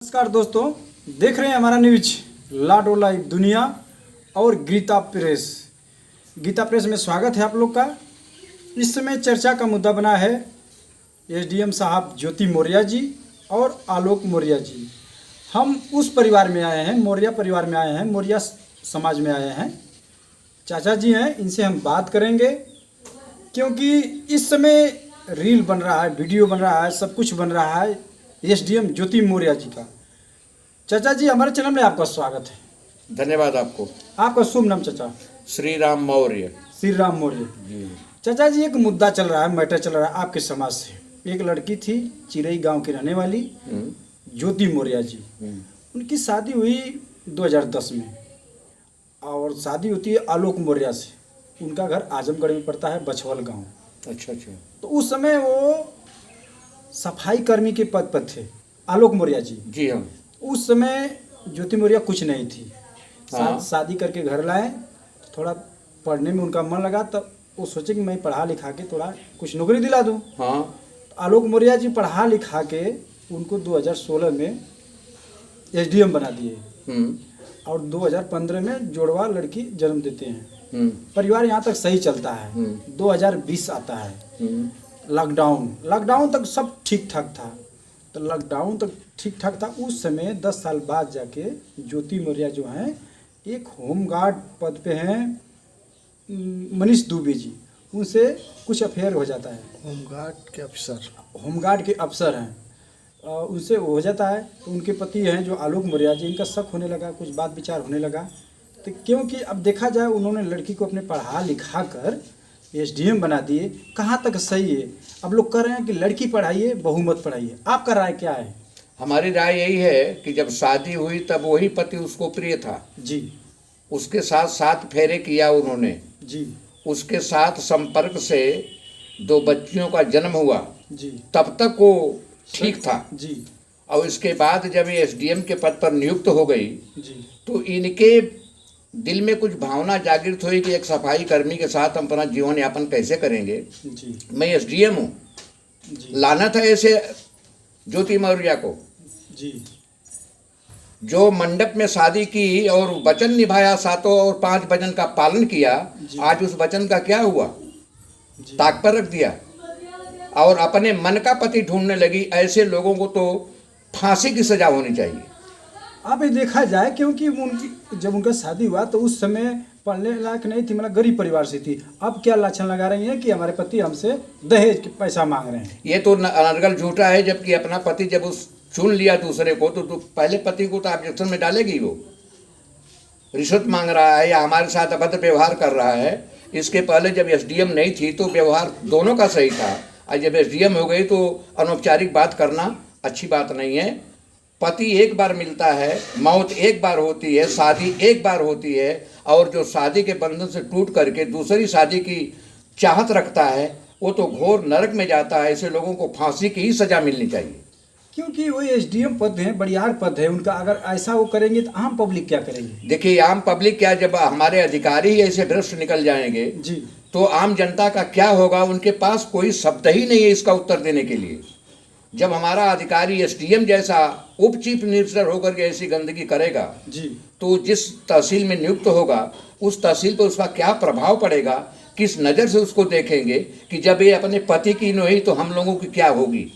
नमस्कार दोस्तों, देख रहे हैं हमारा न्यूज लाडो लाइव दुनिया और गीता प्रेस में स्वागत है आप लोग का। इस समय चर्चा का मुद्दा बना है एसडीएम साहब ज्योति मौर्य जी और आलोक मौर्य जी। हम उस परिवार में आए हैं, मौर्य परिवार में आए हैं, मौर्य समाज में आए हैं। चाचा जी हैं, इनसे हम बात करेंगे क्योंकि इस समय रील बन रहा है, वीडियो बन रहा है, सब कुछ बन रहा है एसडीएम ज्योति मौर्य जी का। चाचा जी, हमारे चैनल में आपका स्वागत है। धन्यवाद आपको। आपका शुभ नाम चाचा? श्री राम मौर्य। श्री राम मौर्य जी। चाचा जी, एक मुद्दा चल रहा है, मैटर चल रहा है आपके समाज से। एक लड़की थी चिरई गांव की रहने वाली ज्योति मौर्य जी। उनकी शादी हुई 2010 में और शादी होती है आलोक मौर्य से। उनका घर आजमगढ़ में पड़ता है, बछवल गांव। अच्छा। तो उस समय वो सफाई कर्मी के पद पर थे आलोक मौर्य जी। जी हाँ। उस समय ज्योति मौर्य कुछ नहीं थी। हाँ। शादी करके घर लाए, थोड़ा पढ़ने में उनका मन लगा, तब वो सोचे कि मैं पढ़ा लिखा के थोड़ा कुछ नौकरी दिला दूं। हाँ। तो आलोक मौर्य जी पढ़ा लिखा के उनको 2016 में एसडीएम बना दिए और 2015 में जोड़वा लड़की जन्म देते हैं। परिवार यहाँ तक सही चलता है। 2020 आता है, लॉकडाउन तक सब ठीक ठाक था। तो लॉकडाउन तक ठीक ठाक था। उस समय 10 साल बाद जाके ज्योति मौर्य जो हैं एक होमगार्ड पद पे हैं, मनीष दुबे जी, उनसे कुछ अफेयर हो जाता है। होमगार्ड के अफसर हैं, उनसे हो जाता है। तो उनके पति हैं जो आलोक मौर्य जी, इनका शक होने लगा, कुछ बात विचार होने लगा। तो क्योंकि अब देखा जाए उन्होंने लड़की को अपने पढ़ा लिखा कर एसडीएम बना दिए। कहाँ तक सही है? अब लोग कह रहे हैं कि लड़की पढ़ाइए, बहू मत पढ़ाइए। आपका राय क्या है? हमारी राय यही है कि जब शादी हुई तब वही पति उसको प्रिय था जी। उसके साथ 7 फेरे किया उन्होंने जी। उसके साथ संपर्क से 2 बच्चियों का जन्म हुआ जी। तब तक वो ठीक था। जी। और इसके बाद जब ये एसडीएम के पद पर नियुक्त हो गई जी। तो इनके दिल में कुछ भावना जागृत हुई कि एक सफाई कर्मी के साथ हम अपना जीवन यापन कैसे करेंगे। जी। मैं एसडीएम हूँ, लानत है ऐसे ज्योति मौर्य को जी। जो मंडप में शादी की और वचन निभाया, 7 और 5 वचन का पालन किया। आज उस वचन का क्या हुआ? ताक पर रख दिया और अपने मन का पति ढूंढने लगी। ऐसे लोगों को तो फांसी की सजा होनी चाहिए। अब ये देखा जाए क्योंकि जब उनका शादी हुआ तो उस समय पढ़ने लायक नहीं थी, मतलब गरीब परिवार से थी। अब क्या लाछन लगा रही हैं कि हमारे पति हमसे दहेज के पैसा मांग रहे हैं। ये तो अनर्गल झूठा है। जबकि अपना पति जब उस चुन लिया दूसरे को तो पहले पति को तो ऑब्जेक्शन में डालेगी। वो रिश्वत मांग रहा है या हमारे साथ अभद्र व्यवहार कर रहा है। इसके पहले जब एसडीएम नहीं थी तो व्यवहार दोनों का सही था। और जब एसडीएम हो गई तो अनौपचारिक बात करना अच्छी बात नहीं है। पति एक बार मिलता है, मौत एक बार होती है, शादी एक बार होती है। और जो शादी के बंधन से टूट करके दूसरी शादी की चाहत रखता है वो तो घोर नरक में जाता है। ऐसे लोगों को फांसी की ही सजा मिलनी चाहिए। क्योंकि वो एसडीएम पद है, बड़ियार पद है उनका। अगर ऐसा वो करेंगे तो आम पब्लिक क्या करेंगे? देखिए, आम पब्लिक क्या, जब हमारे अधिकारी ही ऐसे भ्रष्ट निकल जाएंगे जी, तो आम जनता का क्या होगा? उनके पास कोई शब्द ही नहीं है इसका उत्तर देने के लिए। जब हमारा अधिकारी एसडीएम जैसा उप चीफ मिनिस्टर होकर के ऐसी गंदगी करेगा जी, तो जिस तहसील में नियुक्त होगा उस तहसील पर उसका क्या प्रभाव पड़ेगा? किस नज़र से उसको देखेंगे कि जब ये अपने पति की नहीं हुई तो हम लोगों की क्या होगी?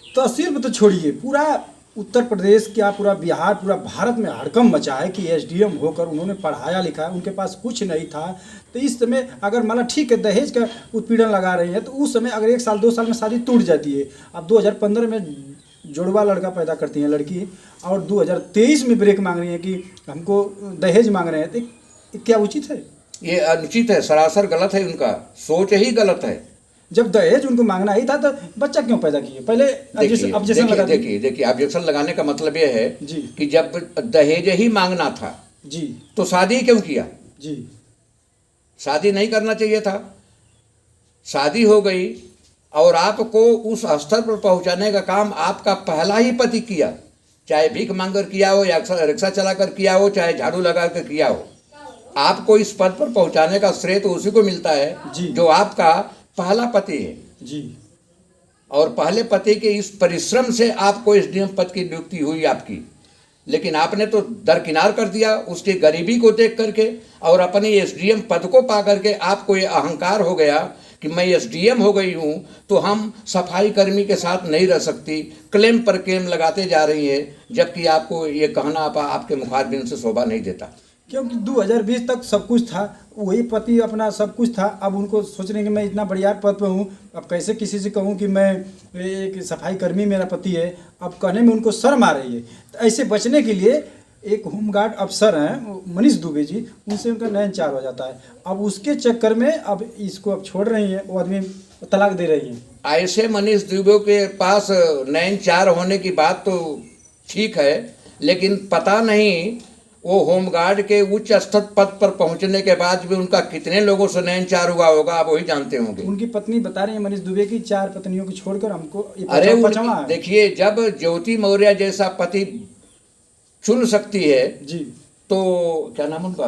तहसील में तो छोड़िए, पूरा उत्तर प्रदेश क्या, पूरा बिहार, पूरा भारत में हड़कंप मचा है कि एसडीएम होकर उन्होंने पढ़ाया लिखा, उनके पास कुछ नहीं था। तो इस समय अगर मतलब ठीक है दहेज का उत्पीड़न लगा रहे हैं तो उस समय अगर 1 साल 2 साल में शादी टूट जाती है। अब 2015 में जुड़वा लड़का पैदा करती हैं लड़की और 2023 में ब्रेक मांग रही है कि हमको दहेज मांग रहे हैं। तो क्या उचित है? ये अनुचित है, सरासर गलत है। उनका सोच ही गलत है। जब दहेज उनको मांगना ही था तो बच्चा क्यों पैदा किए? पहले ऑब्जेक्शन लगा दीजिए। देखिए, ऑब्जेक्शन लगाने का मतलब ये है जी कि जब दहेज ही मांगना था जी तो शादी क्यों किया? जी, शादी नहीं करना चाहिए था। शादी हो गई और आपको उस स्तर पर पहुंचाने का काम आपका पहला ही पति किया। चाहे भीख मांगकर किया हो या रिक्शा चलाकर किया हो, चाहे झाड़ू लगा कर किया हो। आपको इस पद पर पहुंचाने का श्रेय तो उसी को मिलता है जी, जो आपका पहला पति है। जी। और पहले पति के इस परिश्रम से आपको एसडीएम पद की नियुक्ति हुई आपकी, लेकिन आपने तो दरकिनार कर दिया उसकी गरीबी को देख करके, और अपने एसडीएम पद को पा करके आपको ये अहंकार हो गया कि मैं एसडीएम हो गई हूँ तो हम सफाई कर्मी के साथ नहीं रह सकती, क्लेम पर क्लेम लगाते जा रही है, जबकि आपको ये कहना आपके मुखारबिन से शोभा नहीं देता। क्योंकि 2020 तक सब कुछ था, वही पति अपना सब कुछ था। अब उनको सोच रहे हैं कि मैं इतना बढ़िया पद पे हूँ, अब कैसे किसी से कहूँ कि मैं एक सफाई कर्मी मेरा पति है, अब कहने में उनको शर्म आ रही है। तो ऐसे बचने के लिए एक होमगार्ड अफसर हैं मनीष दुबे जी, उनसे उनका नयन चार हो जाता है। अब उसके चक्कर में अब इसको अब छोड़ रही हैं, वो आदमी तलाक दे रही हैं। ऐसे मनीष दुबे के पास नयन चार होने की बात तो ठीक है, लेकिन पता नहीं वो होमगार्ड के उच्च स्तर पद पर पहुंचने के बाद भी उनका कितने लोगों से नयन चार हुआ होगा, आप वही जानते होंगे। उनकी पत्नी बता रही है मनीष दुबे की 4 पत्नियों को छोड़कर हमको अरे पचवा है। देखिए, जब ज्योति मौर्य जैसा पति चुन सकती है जी, तो क्या नाम उनका,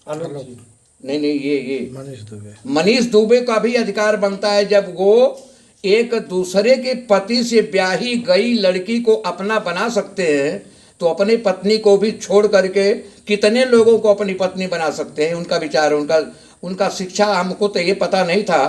आलोक जी, नहीं ये मनीष दुबे का भी अधिकार बनता है जब वो एक दूसरे के पति से ब्याही गई लड़की को अपना बना सकते हैं, तो अपनी पत्नी को भी छोड़ करके कितने लोगों को अपनी पत्नी बना सकते हैं। उनका विचार, उनका शिक्षा, हमको तो ये पता नहीं था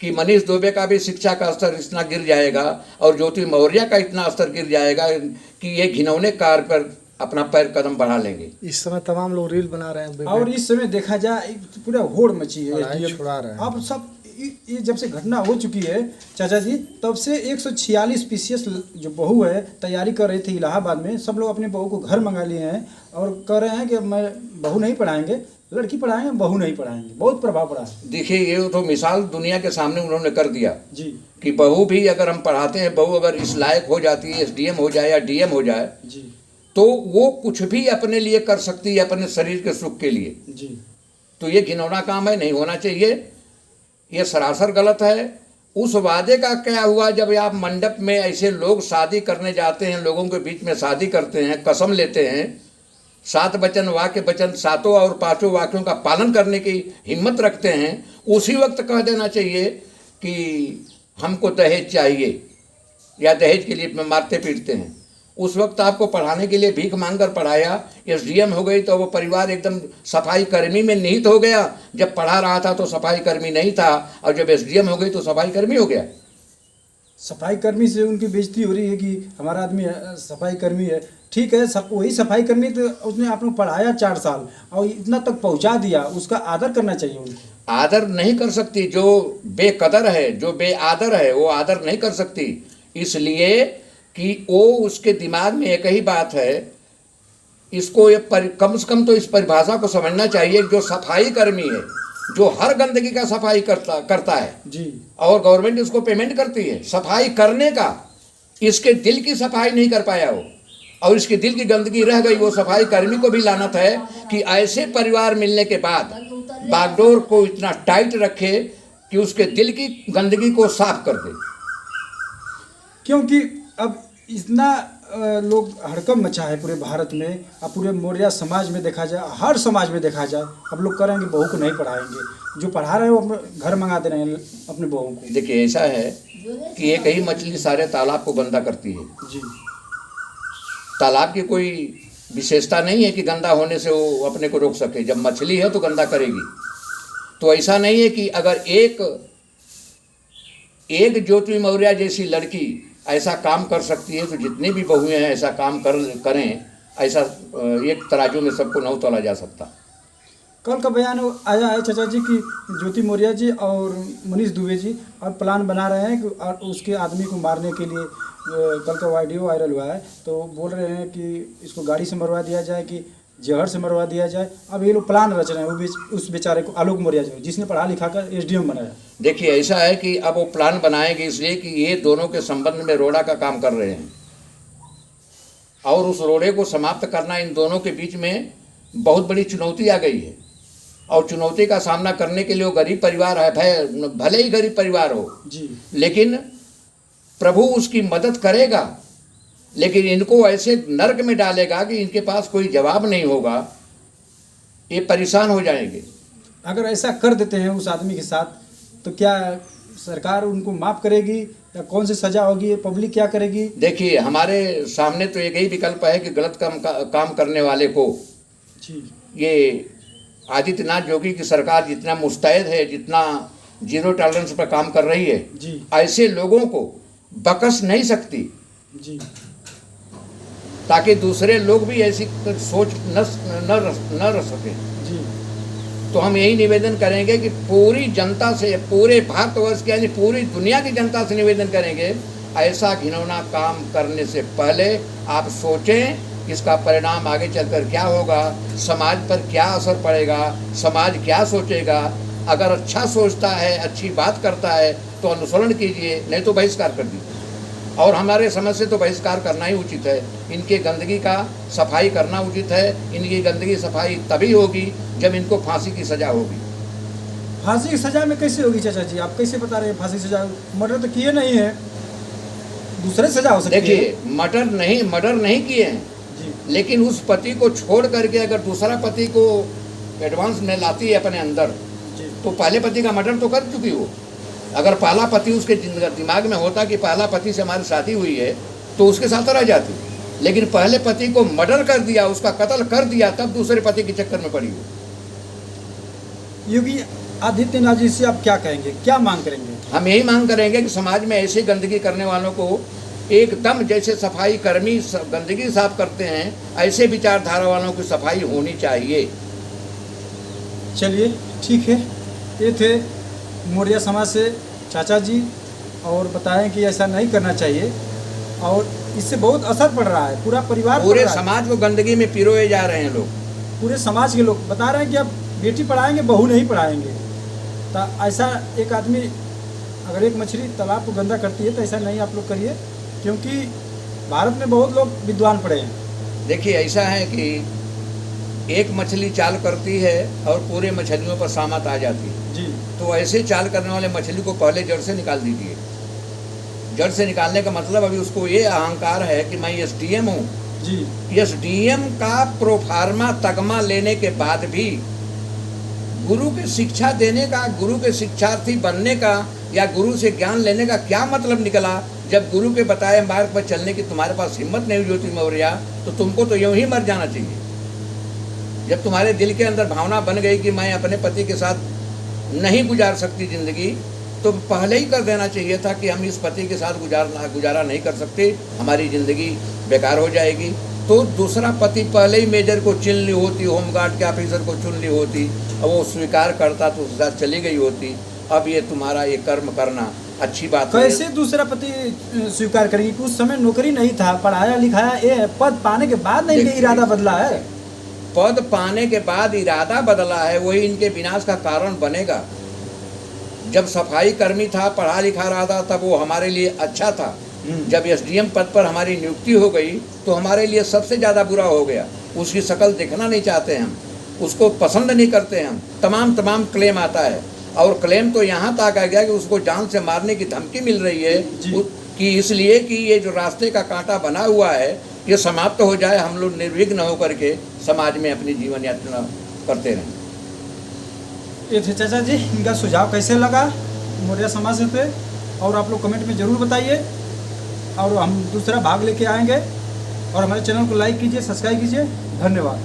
कि मनीष दुबे का भी शिक्षा का स्तर इतना गिर जाएगा और ज्योति मौर्य का इतना स्तर गिर जाएगा कि ये घिनौने कार पर अपना पैर कदम बढ़ा लेंगे। इस समय तमाम लोग रील बना रहे हैं और इस समय देखा जाए पूरा होड़ मची है लड़ाई छुड़ा रहे हैं। अब सब ये जब से घटना हो चुकी है चाचा जी, तब से 146 पीसीएस जो बहू है तैयारी कर रही थी इलाहाबाद में, सब लोग अपने बहू को घर मंगा लिए हैं और कह रहे हैं कि मैं बहू नहीं पढ़ाएंगे, लड़की पढ़ाएंगे, बहू नहीं पढ़ाएंगे। बहुत प्रभाव पड़ा है। देखिए, ये तो मिसाल दुनिया के सामने उन्होंने कर दिया जी कि बहू भी अगर हम पढ़ाते हैं, बहू अगर इस लायक हो जाती है, एसडीएम हो जाए या डीएम हो जाए, जी, तो वो कुछ भी अपने लिए कर सकती है, अपने शरीर के सुख के लिए। जी, तो ये घिनौना काम है, नहीं होना चाहिए, ये सरासर गलत है। उस वादे का क्या हुआ जब आप मंडप में ऐसे लोग शादी करने जाते हैं, लोगों के बीच में शादी करते हैं, कसम लेते हैं, 7 वचन वाक्य वचन 7 और 5 वाक्यों का पालन करने की हिम्मत रखते हैं, उसी वक्त कह देना चाहिए कि हमको दहेज चाहिए या दहेज के लिए मारते पीटते हैं। उस वक्त आपको पढ़ाने के लिए भीख मांगकर पढ़ाया, एसडीएम हो गई तो वो परिवार एकदम सफाई कर्मी में निहित हो गया। जब पढ़ा रहा था तो सफाई कर्मी नहीं था, और जब एसडीएम हो गई तो सफाई कर्मी हो गया। सफाई कर्मी से उनकी बेइज्जती हो रही है कि हमारा आदमी सफाई कर्मी है। ठीक है, सब वही सफाई कर्मी, तो उसने आपने पढ़ाया 4 साल और इतना तक पहुंचा दिया, उसका आदर करना चाहिए उनको। आदर नहीं कर सकती, जो बेकदर है, जो बेआदर है, वो आदर नहीं कर सकती, इसलिए कि वो उसके दिमाग में एक ही बात है। इसको ये कम से कम तो इस परिभाषा को समझना चाहिए, जो सफाई कर्मी है, जो हर गंदगी का सफाई करता है जी, और गवर्नमेंट उसको पेमेंट करती है सफाई करने का, इसके दिल की सफाई नहीं कर पाया वो, और इसके दिल की गंदगी रह गई। वो सफाई कर्मी को भी लानत है कि ऐसे परिवार मिलने के बाद बागडोर को इतना टाइट रखे कि उसके दिल की गंदगी को साफ कर दे। क्योंकि अब इतना लोग हड़कंप मचा है पूरे भारत में, अब पूरे मौर्य समाज में देखा जाए, हर समाज में देखा जाए, अब लोग करेंगे बहू को नहीं पढ़ाएंगे, जो पढ़ा रहे हैं वो अपने घर मंगा दे रहे हैं अपने बहू को। देखिए, ऐसा है कि एक ही मछली सारे तालाब को गंदा करती है। जी, तालाब की कोई विशेषता नहीं है कि गंदा होने से वो अपने को रोक सके, जब मछली है तो गंदा करेगी। तो ऐसा नहीं है कि अगर एक ज्योति मौर्य जैसी लड़की ऐसा काम कर सकती है, तो जितनी भी बहुएं हैं ऐसा काम करें। ऐसा एक तराजू में सबको नहीं तोला जा सकता। कल का बयान आया है चाचा जी कि ज्योति मौर्य जी और मनीष दुबे जी अब प्लान बना रहे हैं कि उसके आदमी को मारने के लिए। कल का वीडियो वायरल हुआ है, तो बोल रहे हैं कि इसको गाड़ी से मरवा दिया जाए कि जहर से मरवा दिया जाए। अब ये लोग प्लान रच रहे हैं, वो उस बेचारे को, आलोक मौर्य जो जिसने पढ़ा लिखा कर एसडीएम बनाया। देखिए, ऐसा है कि अब वो प्लान बनाएंगे इसलिए कि ये दोनों के संबंध में रोड़ा का काम कर रहे हैं, और उस रोड़े को समाप्त करना इन दोनों के बीच में बहुत बड़ी चुनौती आ गई है। और चुनौती का सामना करने के लिए वो गरीब परिवार है, भले ही गरीब परिवार हो जी, लेकिन प्रभु उसकी मदद करेगा, लेकिन इनको ऐसे नर्क में डालेगा कि इनके पास कोई जवाब नहीं होगा, ये परेशान हो जाएंगे। अगर ऐसा कर देते हैं उस आदमी के साथ, तो क्या सरकार उनको माफ़ करेगी या कौन सी सजा होगी, पब्लिक क्या करेगी? देखिए, हमारे सामने तो एक ही विकल्प है कि गलत काम करने वाले को जी ये आदित्यनाथ योगी की सरकार जितना मुस्तैद है, जितना जीरो टॉलरेंस पर काम कर रही है, जी ऐसे लोगों को बकस नहीं सकती, जी ताकि दूसरे लोग भी ऐसी सोच न रख सकें। जी तो हम यही निवेदन करेंगे कि पूरी जनता से, पूरे भारतवर्ष के यानी पूरी दुनिया की जनता से निवेदन करेंगे, ऐसा घिनौना काम करने से पहले आप सोचें इसका परिणाम आगे चलकर क्या होगा, समाज पर क्या असर पड़ेगा, समाज क्या सोचेगा। अगर अच्छा सोचता है, अच्छी बात करता है तो अनुसरण कीजिए, नहीं तो बहिष्कार कर दीजिए। और हमारे समझ से तो बहिष्कार करना ही उचित है। इनके गंदगी का सफाई करना उचित है। इनकी गंदगी सफाई तभी होगी जब इनको फांसी की सज़ा होगी। फांसी की सजा में कैसे होगी चाचा जी? आप कैसे बता रहे हैं फांसी की सजा? मर्डर तो किए नहीं है, दूसरे सजा हो सकती है। देखिए, मर्डर नहीं किए हैं, जी लेकिन उस पति को छोड़ करके अगर दूसरा पति को एडवांस में लाती है अपने अंदर, जी तो पहले पति का मर्डर तो कर चुकी हो। अगर पहला पति उसके दिमाग में होता कि पहला पति से हमारी शादी हुई है तो उसके साथ रह जाती, लेकिन पहले पति को मर्डर कर दिया, उसका कत्ल कर दिया, तब दूसरे पति के चक्कर में पड़ी हो। योगी आदित्यनाथ जी से आप क्या कहेंगे, क्या मांग करेंगे? हम यही मांग करेंगे कि समाज में ऐसे गंदगी करने वालों को एकदम, जैसे सफाई कर्मी गंदगी साफ करते हैं, ऐसे विचारधारा वालों की सफाई होनी चाहिए। चलिए ठीक है, ये थे मौर्य समाज से चाचा जी, और बताएं कि ऐसा नहीं करना चाहिए और इससे बहुत असर पड़ रहा है, पूरा परिवार पूरे पड़ रहा है। समाज को गंदगी में पिरोए जा रहे हैं लोग। पूरे समाज के लोग बता रहे हैं कि अब बेटी पढ़ाएंगे, बहू नहीं पढ़ाएंगे। तो ऐसा एक आदमी अगर एक मछली तालाब को गंदा करती है तो ऐसा नहीं आप लोग करिए, क्योंकि भारत में बहुत लोग विद्वान पड़े हैं। देखिए, ऐसा है कि एक मछली चाल करती है और पूरे मछलियों पर सामत आ जाती है। जी तो ऐसे चाल करने वाले मछली को पहले जड़ से निकाल दीजिए। जड़ से निकालने का मतलब अभी उसको ये अहंकार है कि मैं एसडीएम हूँ। जी एसडीएम का प्रोफार्मा तगमा लेने के बाद भी गुरु की शिक्षा देने का, गुरु के शिक्षार्थी बनने का या गुरु से ज्ञान लेने का क्या मतलब निकला? जब गुरु के बताए मार्ग पर चलने की तुम्हारे पास हिम्मत नहीं हुई होती मौर्या, तो तुमको तो यूं ही मर जाना चाहिए। जब तुम्हारे दिल के अंदर भावना बन गई कि मैं अपने पति के साथ नहीं गुजार सकती ज़िंदगी, तो पहले ही कर देना चाहिए था कि हम इस पति के साथ गुजारा नहीं कर सकते, हमारी ज़िंदगी बेकार हो जाएगी। तो दूसरा पति पहले ही मेजर को चुन ली होती, होमगार्ड के ऑफिसर को चुन ली होती, और वो स्वीकार करता तो उसके साथ चली गई होती। अब ये तुम्हारा ये कर्म करना अच्छी बात है। कैसे दूसरा पति स्वीकार करेंगे? उस समय नौकरी नहीं था, पढ़ाया लिखाया, ये पद पाने के बाद नहीं इनका इरादा बदला है। पद पाने के बाद इरादा बदला है, वही इनके विनाश का कारण बनेगा। जब सफाई कर्मी था, पढ़ा लिखा रहा था, तब वो हमारे लिए अच्छा था। जब एसडीएम पद पर हमारी नियुक्ति हो गई तो हमारे लिए सबसे ज़्यादा बुरा हो गया। उसकी शक्ल देखना नहीं चाहते हम, उसको पसंद नहीं करते हम। तमाम क्लेम आता है, और क्लेम तो यहाँ तक आ गया कि उसको जान से मारने की धमकी मिल रही है कि इसलिए कि ये जो रास्ते का कांटा बना हुआ है ये समाप्त हो जाए, हम लोग निर्विघ्न होकर के समाज में अपनी जीवन यात्रा करते रहें। ये थे चाचा जी, इनका सुझाव कैसे लगा मौर्य समाज से थे, और आप लोग कमेंट में ज़रूर बताइए, और हम दूसरा भाग लेके आएंगे। और हमारे चैनल को लाइक कीजिए, सब्सक्राइब कीजिए। धन्यवाद।